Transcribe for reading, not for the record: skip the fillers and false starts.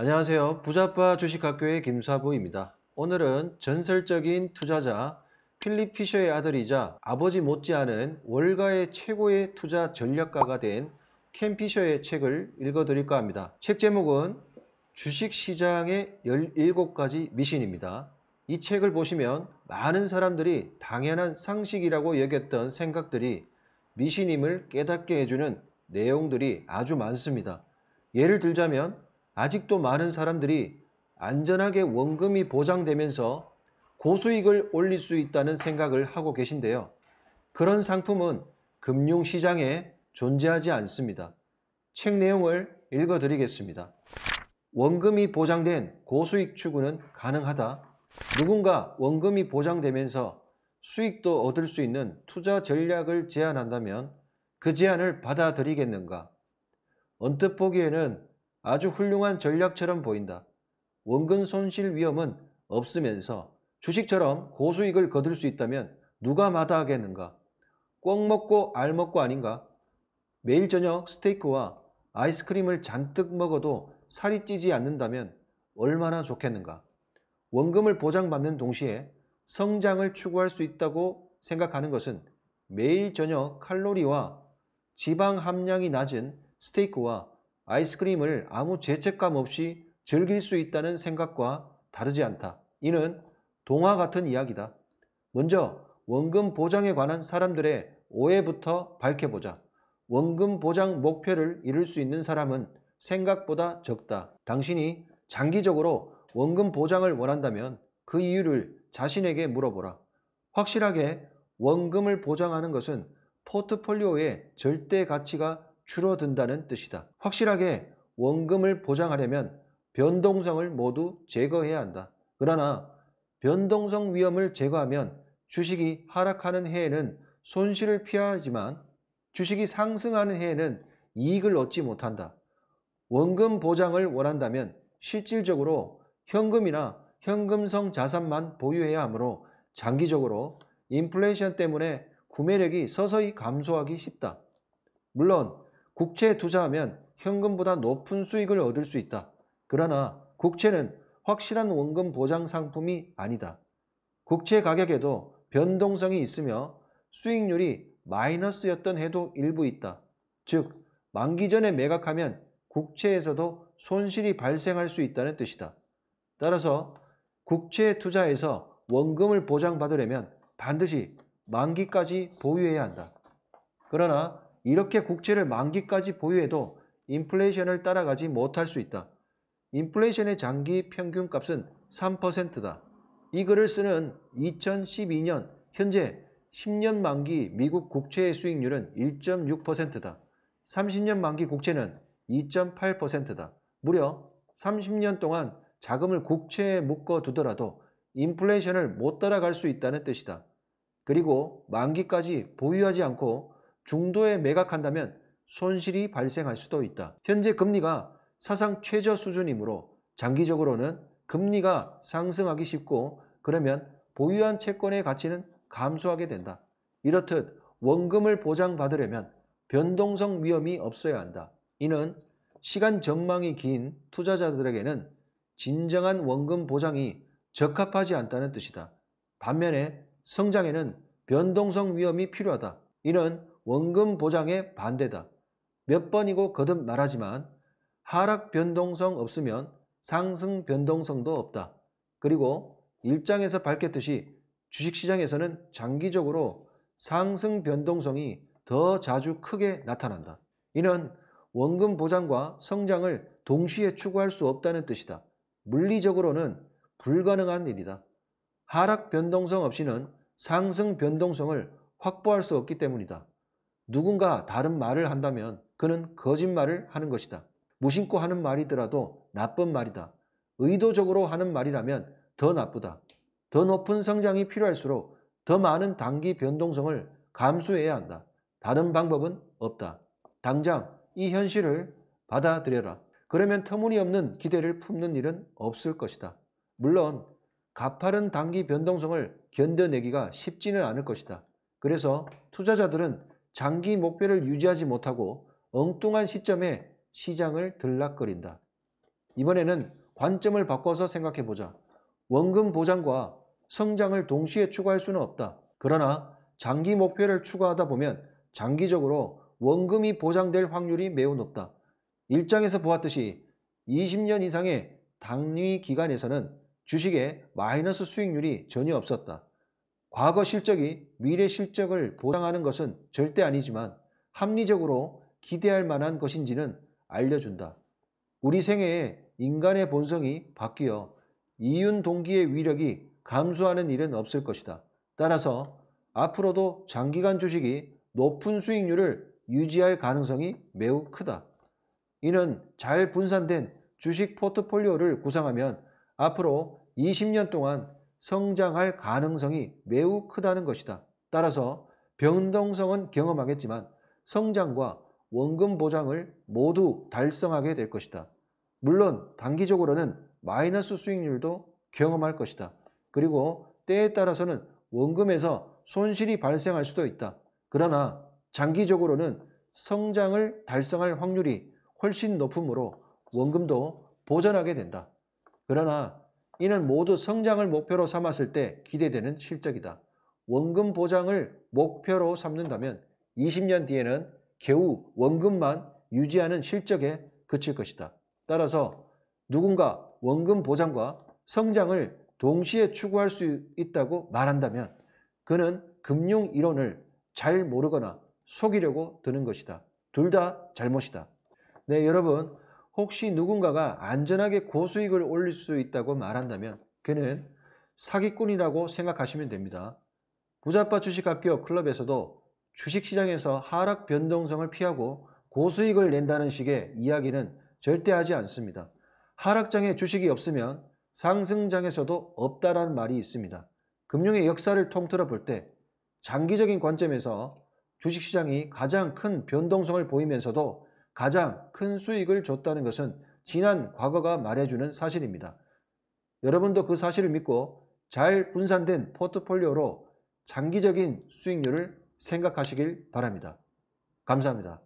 안녕하세요. 부자빠 주식학교의 김사부입니다. 오늘은 전설적인 투자자 필립 피셔의 아들이자 아버지 못지않은 월가의 최고의 투자 전략가가 된 켄 피셔의 책을 읽어드릴까 합니다. 책 제목은 주식시장의 17가지 미신입니다. 이 책을 보시면 많은 사람들이 당연한 상식이라고 여겼던 생각들이 미신임을 깨닫게 해주는 내용들이 아주 많습니다. 예를 들자면 아직도 많은 사람들이 안전하게 원금이 보장되면서 고수익을 올릴 수 있다는 생각을 하고 계신데요. 그런 상품은 금융시장에 존재하지 않습니다. 책 내용을 읽어드리겠습니다. 원금이 보장된 고수익 추구는 가능하다. 누군가 원금이 보장되면서 수익도 얻을 수 있는 투자 전략을 제안한다면 그 제안을 받아들이겠는가? 언뜻 보기에는 아주 훌륭한 전략처럼 보인다. 원금 손실 위험은 없으면서 주식처럼 고수익을 거둘 수 있다면 누가 마다하겠는가? 꼭 먹고 알 먹고 아닌가? 매일 저녁 스테이크와 아이스크림을 잔뜩 먹어도 살이 찌지 않는다면 얼마나 좋겠는가? 원금을 보장받는 동시에 성장을 추구할 수 있다고 생각하는 것은 매일 저녁 칼로리와 지방 함량이 낮은 스테이크와 아이스크림을 아무 죄책감 없이 즐길 수 있다는 생각과 다르지 않다. 이는 동화 같은 이야기다. 먼저 원금 보장에 관한 사람들의 오해부터 밝혀보자. 원금 보장 목표를 이룰 수 있는 사람은 생각보다 적다. 당신이 장기적으로 원금 보장을 원한다면 그 이유를 자신에게 물어보라. 확실하게 원금을 보장하는 것은 포트폴리오의 절대 가치가 줄어든다는 뜻이다. 확실하게 원금을 보장하려면 변동성을 모두 제거해야 한다. 그러나 변동성 위험을 제거하면 주식이 하락하는 해에는 손실을 피하지만 주식이 상승하는 해에는 이익을 얻지 못한다. 원금 보장을 원한다면 실질적으로 현금이나 현금성 자산만 보유해야 하므로 장기적으로 인플레이션 때문에 구매력이 서서히 감소하기 쉽다. 물론 국채에 투자하면 현금보다 높은 수익을 얻을 수 있다. 그러나 국채는 확실한 원금 보장 상품이 아니다. 국채 가격에도 변동성이 있으며 수익률이 마이너스였던 해도 일부 있다. 즉, 만기 전에 매각하면 국채에서도 손실이 발생할 수 있다는 뜻이다. 따라서 국채에 투자해서 원금을 보장받으려면 반드시 만기까지 보유해야 한다. 그러나 이렇게 국채를 만기까지 보유해도 인플레이션을 따라가지 못할 수 있다. 인플레이션의 장기 평균값은 3%다. 이 글을 쓰는 2012년 현재 10년 만기 미국 국채의 수익률은 1.6%다. 30년 만기 국채는 2.8%다. 무려 30년 동안 자금을 국채에 묶어두더라도 인플레이션을 못 따라갈 수 있다는 뜻이다. 그리고 만기까지 보유하지 않고 중도에 매각한다면 손실이 발생할 수도 있다. 현재 금리가 사상 최저 수준이므로 장기적으로는 금리가 상승하기 쉽고 그러면 보유한 채권의 가치는 감소하게 된다. 이렇듯 원금을 보장받으려면 변동성 위험이 없어야 한다. 이는 시간 전망이 긴 투자자들에게는 진정한 원금 보장이 적합하지 않다는 뜻이다. 반면에 성장에는 변동성 위험이 필요하다. 이는 원금 보장의 반대다. 몇 번이고 거듭 말하지만 하락 변동성 없으면 상승 변동성도 없다. 그리고 일장에서 밝혔듯이 주식시장에서는 장기적으로 상승 변동성이 더 자주 크게 나타난다. 이는 원금 보장과 성장을 동시에 추구할 수 없다는 뜻이다. 물리적으로는 불가능한 일이다. 하락 변동성 없이는 상승 변동성을 확보할 수 없기 때문이다. 누군가 다른 말을 한다면 그는 거짓말을 하는 것이다. 무심코 하는 말이더라도 나쁜 말이다. 의도적으로 하는 말이라면 더 나쁘다. 더 높은 성장이 필요할수록 더 많은 단기 변동성을 감수해야 한다. 다른 방법은 없다. 당장 이 현실을 받아들여라. 그러면 터무니없는 기대를 품는 일은 없을 것이다. 물론 가파른 단기 변동성을 견뎌내기가 쉽지는 않을 것이다. 그래서 투자자들은 장기 목표를 유지하지 못하고 엉뚱한 시점에 시장을 들락거린다. 이번에는 관점을 바꿔서 생각해보자. 원금 보장과 성장을 동시에 추구할 수는 없다. 그러나 장기 목표를 추구하다 보면 장기적으로 원금이 보장될 확률이 매우 높다. 일장에서 보았듯이 20년 이상의 단위 기간에서는 주식의 마이너스 수익률이 전혀 없었다. 과거 실적이 미래 실적을 보장하는 것은 절대 아니지만 합리적으로 기대할 만한 것인지는 알려준다. 우리 생애에 인간의 본성이 바뀌어 이윤 동기의 위력이 감소하는 일은 없을 것이다. 따라서 앞으로도 장기간 주식이 높은 수익률을 유지할 가능성이 매우 크다. 이는 잘 분산된 주식 포트폴리오를 구성하면 앞으로 20년 동안 성장할 가능성이 매우 크다는 것이다. 따라서 변동성은 경험하겠지만 성장과 원금 보장을 모두 달성하게 될 것이다. 물론 단기적으로는 마이너스 수익률도 경험할 것이다. 그리고 때에 따라서는 원금에서 손실이 발생할 수도 있다. 그러나 장기적으로는 성장을 달성할 확률이 훨씬 높으므로 원금도 보전하게 된다. 그러나 이는 모두 성장을 목표로 삼았을 때 기대되는 실적이다. 원금 보장을 목표로 삼는다면 20년 뒤에는 겨우 원금만 유지하는 실적에 그칠 것이다. 따라서 누군가 원금 보장과 성장을 동시에 추구할 수 있다고 말한다면 그는 금융 이론을 잘 모르거나 속이려고 드는 것이다. 둘 다 잘못이다. 네, 여러분, 혹시 누군가가 안전하게 고수익을 올릴 수 있다고 말한다면 그는 사기꾼이라고 생각하시면 됩니다. 부자빠 주식학교 클럽에서도 주식시장에서 하락 변동성을 피하고 고수익을 낸다는 식의 이야기는 절대 하지 않습니다. 하락장에 주식이 없으면 상승장에서도 없다라는 말이 있습니다. 금융의 역사를 통틀어 볼 때 장기적인 관점에서 주식시장이 가장 큰 변동성을 보이면서도 가장 큰 수익을 줬다는 것은 지난 과거가 말해주는 사실입니다. 여러분도 그 사실을 믿고 잘 분산된 포트폴리오로 장기적인 수익률을 생각하시길 바랍니다. 감사합니다.